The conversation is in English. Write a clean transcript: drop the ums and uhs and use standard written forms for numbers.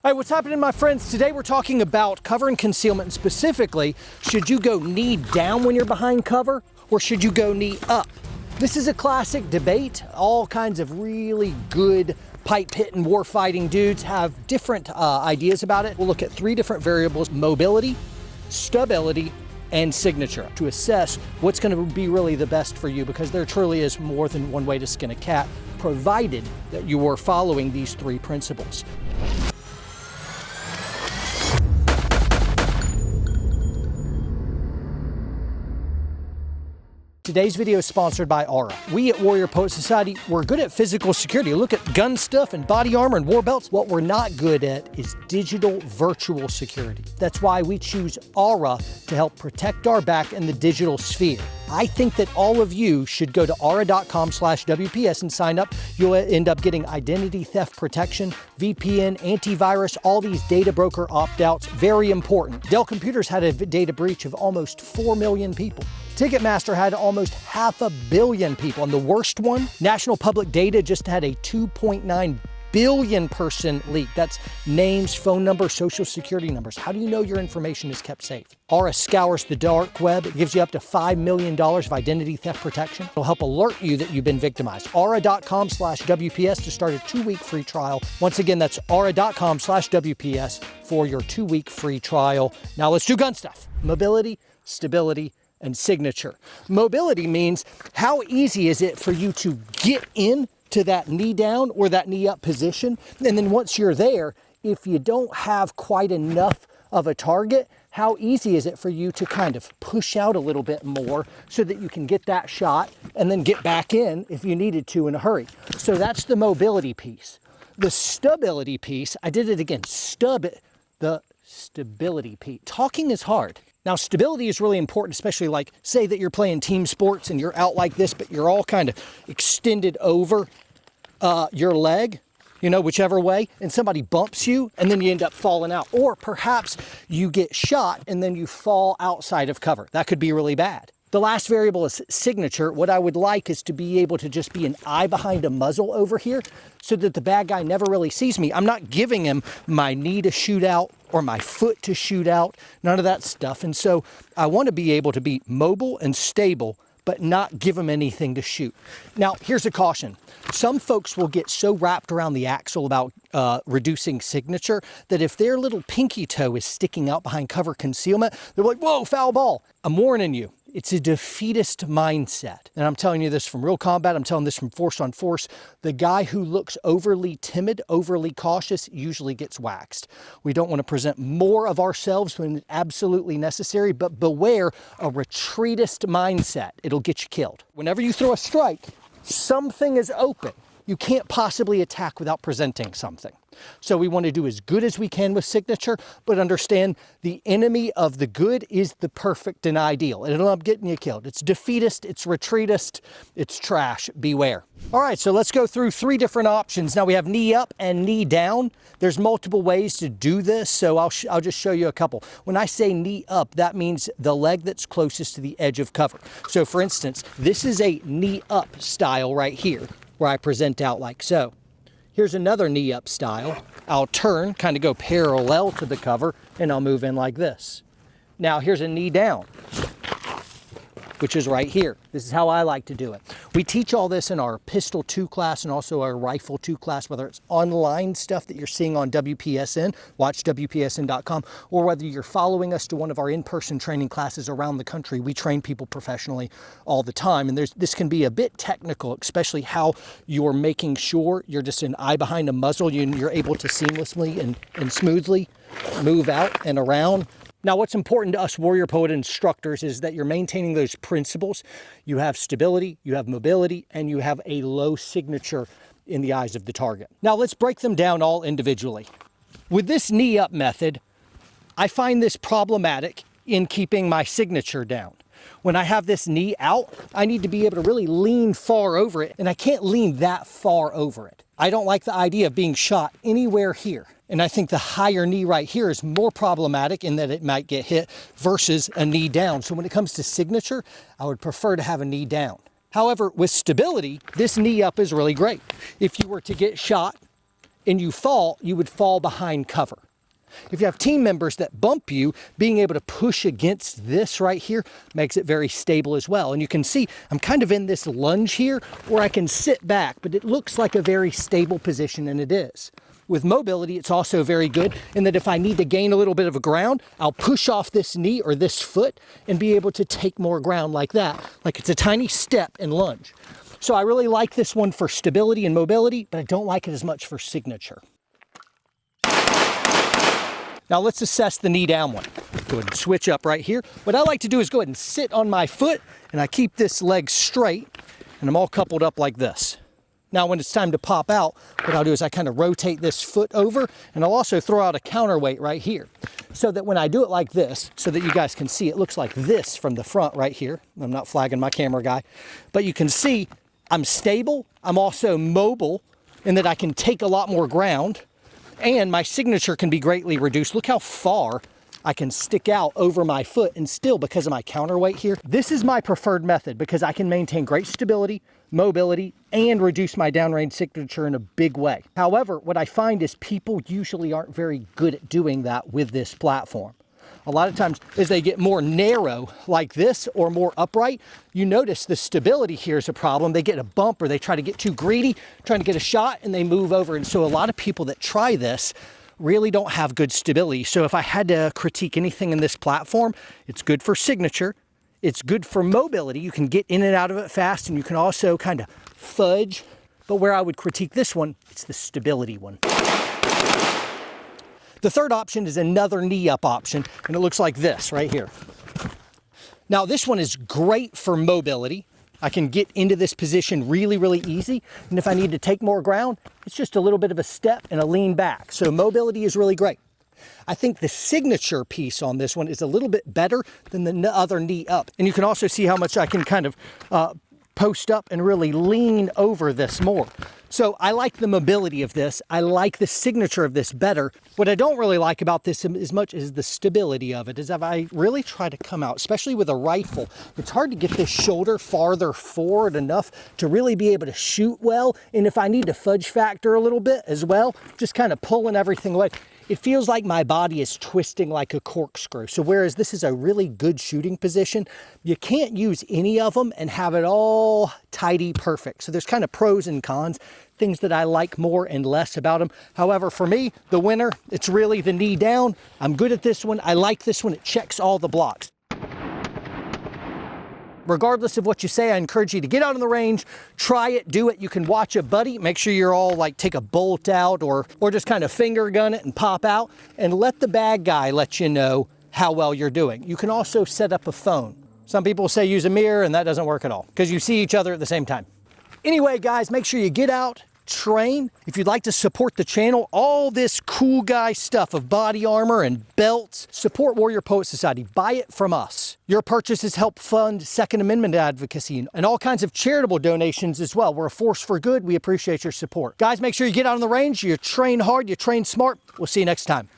Hey, what's happening, my friends? Today we're talking about cover and concealment, and specifically, should you go knee down when you're behind cover, or should you go knee up? This is a classic debate. All kinds of really good pipe hitting, war fighting dudes have different ideas about it. We'll look at three different variables: mobility, stability, and signature, to assess what's going to be really the best for you, because there truly is more than one way to skin a cat, provided that you are following these three principles. Today's video is sponsored by Aura. We at Warrior Poet Society, we're good at physical security. Look at gun stuff and body armor and war belts. What we're not good at is digital virtual security. That's why we choose Aura to help protect our back in the digital sphere. I think that all of you should go to aura.com/WPS and sign up. You'll end up getting identity theft protection, VPN, antivirus, all these data broker opt-outs. Very important. Dell Computers had a data breach of almost 4 million people. Ticketmaster had almost 500 million people. And the worst one, National Public Data just had a 2.9 billion person leak. That's names, phone numbers, social security numbers. How do you know your information is kept safe? Aura scours the dark web. It gives you up to $5 million of identity theft protection. It'll help alert you that you've been victimized. Aura.com/WPS to start a 2-week free trial. Once again, that's aura.com/WPS for your 2-week free trial. Now let's do gun stuff. Mobility, stability, and signature. Mobility means how easy is it for you to get in to that knee down or that knee up position. And then once you're there, if you don't have quite enough of a target, how easy is it for you to kind of push out a little bit more so that you can get that shot and then get back in if you needed to in a hurry. So that's the mobility piece. The stability piece, I did it again, the stability piece. Talking is hard. Now, stability is really important, especially like, say that you're playing team sports and you're out like this, but you're all kind of extended over your leg, you know, whichever way, and somebody bumps you and then you end up falling out. Or perhaps you get shot and then you fall outside of cover. That could be really bad. The last variable is signature. What I would like is to be able to just be an eye behind a muzzle over here so that the bad guy never really sees me. I'm not giving him my knee to shoot out or my foot to shoot out, none of that stuff. And so I want to be able to be mobile and stable, but not give him anything to shoot. Now, here's a caution. Some folks will get so wrapped around the axle about reducing signature that if their little pinky toe is sticking out behind cover concealment, they're like, whoa, foul ball. I'm warning you. It's a defeatist mindset. And I'm telling you this from real combat. I'm telling this from force on force. The guy who looks overly timid, overly cautious, usually gets waxed. We don't want to present more of ourselves when absolutely necessary, but beware a retreatist mindset. It'll get you killed. Whenever you throw a strike, something is open. You can't possibly attack without presenting something. So we want to do as good as we can with signature, but understand the enemy of the good is the perfect and ideal. And it'll end up getting you killed. It's defeatist, it's retreatist, it's trash. Beware. All right, so let's go through three different options. Now we have knee up and knee down. There's multiple ways to do this, so I'll just show you a couple. When I say knee up, that means the leg that's closest to the edge of cover. So for instance, this is a knee up style right here, where I present out like so. Here's another knee up style. I'll turn, kind of go parallel to the cover, and I'll move in like this. Now here's a knee down, which is right here. This is how I like to do it. We teach all this in our Pistol 2 class and also our Rifle 2 class, whether it's online stuff that you're seeing on WPSN, watch WPSN.com, or whether you're following us to one of our in-person training classes around the country. We train people professionally all the time, and this can be a bit technical, especially how you're making sure you're just an eye behind a muzzle. You're able to seamlessly and smoothly move out and around. Now, what's important to us Warrior Poet instructors is that you're maintaining those principles. You have stability, you have mobility, and you have a low signature in the eyes of the target. Now, let's break them down all individually. With this knee up method, I find this problematic in keeping my signature down. When I have this knee out, I need to be able to really lean far over it, and I can't lean that far over it. I don't like the idea of being shot anywhere here. And I think the higher knee right here is more problematic in that it might get hit versus a knee down. So when it comes to signature, I would prefer to have a knee down. However, with stability, this knee up is really great. If you were to get shot and you fall, you would fall behind cover. If you have team members that bump you, being able to push against this right here makes it very stable as well. And you can see I'm kind of in this lunge here where I can sit back, but it looks like a very stable position, and it is. With mobility, it's also very good in that if I need to gain a little bit of a ground, I'll push off this knee or this foot and be able to take more ground like that. Like it's a tiny step and lunge. So I really like this one for stability and mobility, but I don't like it as much for signature. Now let's assess the knee down one. Go ahead and switch up right here. What I like to do is go ahead and sit on my foot, and I keep this leg straight, and I'm all coupled up like this. Now when it's time to pop out, what I'll do is I kind of rotate this foot over, and I'll also throw out a counterweight right here. So that when I do it like this, so that you guys can see, it looks like this from the front right here. I'm not flagging my camera guy, but you can see I'm stable. I'm also mobile in that I can take a lot more ground, and my signature can be greatly reduced. Look how far I can stick out over my foot, and still, because of my counterweight here, this is my preferred method because I can maintain great stability, mobility, and reduce my downrange signature in a big way. However, what I find is people usually aren't very good at doing that with this platform. A lot of times as they get more narrow like this or more upright, you notice the stability here is a problem. They get a bump or they try to get too greedy, trying to get a shot, and they move over. And so a lot of people that try this really don't have good stability. So if I had to critique anything in this platform, it's good for signature. It's good for mobility. You can get in and out of it fast, and you can also kind of fudge. But where I would critique this one, it's the stability one. The third option is another knee up option, and it looks like this right here. Now this one is great for mobility. I can get into this position really, really easy. And if I need to take more ground, it's just a little bit of a step and a lean back. So mobility is really great. I think the signature piece on this one is a little bit better than the other knee up. And you can also see how much I can kind of post up and really lean over this more. So I like the mobility of this. I like the signature of this better. What I don't really like about this as much as the stability of it is if I really try to come out, especially with a rifle, it's hard to get this shoulder farther forward enough to really be able to shoot well. And if I need to fudge factor a little bit as well, just kind of pulling everything away, it feels like my body is twisting like a corkscrew. So whereas this is a really good shooting position, you can't use any of them and have it all tidy perfect. So there's kind of pros and cons, things that I like more and less about them. However, for me, the winner, it's really the knee down. I'm good at this one. I like this one. It checks all the blocks. Regardless of what you say, I encourage you to get out on the range, try it, do it. You can watch a buddy, make sure you're all like take a bolt out or just kind of finger gun it and pop out, and let the bad guy let you know how well you're doing. You can also set up a phone. Some people say use a mirror, and that doesn't work at all because you see each other at the same time. Anyway, guys, make sure you get out, train. If you'd like to support the channel, all this cool guy stuff of body armor and belts, support Warrior Poet Society. Buy it from us. Your purchases help fund Second Amendment advocacy and all kinds of charitable donations as well. We're a force for good. We appreciate your support. Guys, make sure you get out on the range. You train hard, you train smart. We'll see you next time.